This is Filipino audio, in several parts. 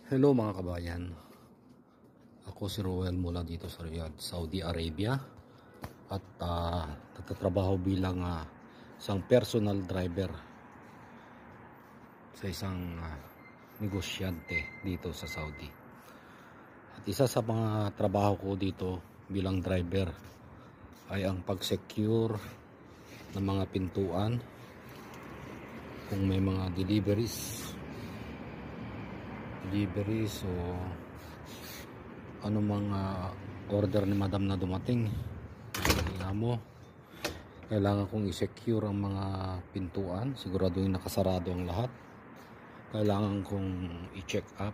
Hello mga kabayan, ako si Roel mula dito sa Riyadh, Saudi Arabia at nagtatrabaho bilang isang personal driver sa isang negosyante dito sa Saudi. At isa sa mga trabaho ko dito bilang driver ay ang pag-secure ng mga pintuan kung may mga deliveries o anumang order ni madam na dumating. Kailangan kong i-secure ang mga pintuan, siguraduhin nakasarado ang lahat. Kailangan kong i-check up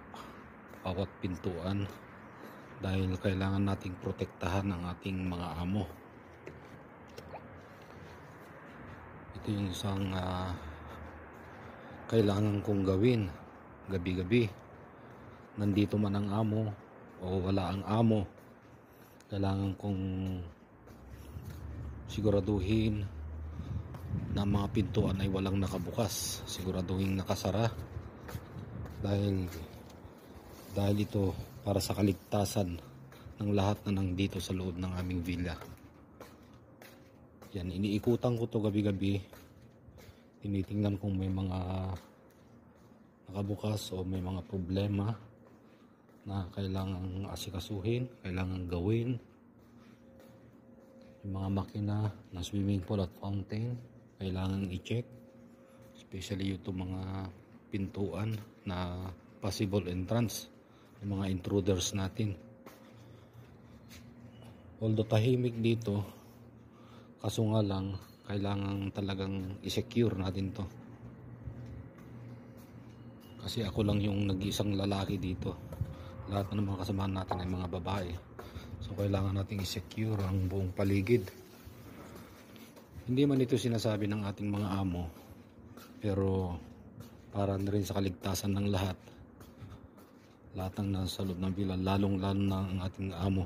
bawat pintuan dahil kailangan nating protektahan ang ating mga amo. Ito yung isang kailangan kong gawin gabi-gabi. Nandito man ang amo o wala ang amo, kailangan kong siguraduhin na mga pintuan ay walang nakabukas, siguraduhin nakasara dahil ito para sa kaligtasan ng lahat na nandito sa loob ng aming villa. Yan, iniikutan ko to gabi-gabi, tinitingnan kung may mga nakabukas o may mga problema na kailangang asikasuhin, kailangang gawin. Yung mga makina na swimming pool at fountain kailangang i-check, especially yung mga pintuan na possible entrance ng mga intruders natin. Although tahimik dito, kaso nga lang kailangan talagang i-secure natin to kasi ako lang yung nag-iisang lalaki dito. Lahat ng mga kasamahan natin ay mga babae, so kailangan nating i-secure ang buong paligid. Hindi man ito sinasabi ng ating mga amo, pero para na rin sa kaligtasan ng lahat ng nasa loob ng villa, lalong lalo na ang ating amo,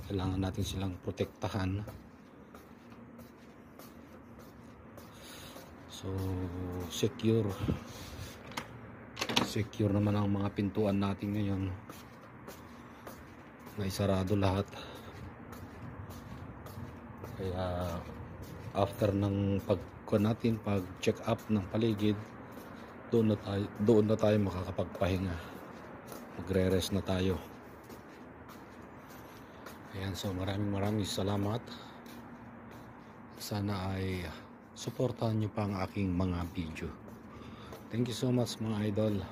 kailangan natin silang protektahan. So secure naman ang mga pintuan natin ngayon, may sarado lahat. Kaya after ng pag-check up ng paligid, doon na tayo makakapagpahinga, magre-rest na tayo. Ayan, so maraming salamat. Sana ay suportahan nyo pa ang aking mga video. Thank you so much mga idol.